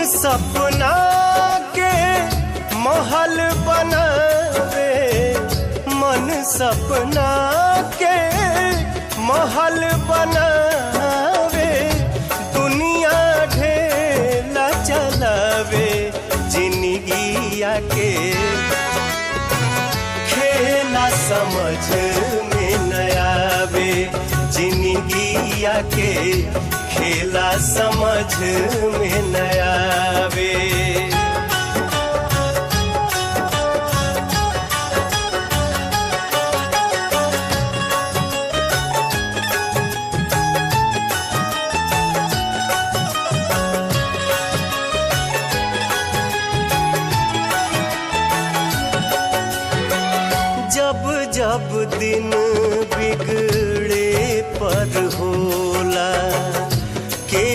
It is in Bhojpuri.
सपना के महल बनावे, मन सपना के महल बनावे, दुनिया ढेला चलावे, जिंदगिया के खेला समझ में न आवे, जिंदगिया के खेला समझ में न आवे।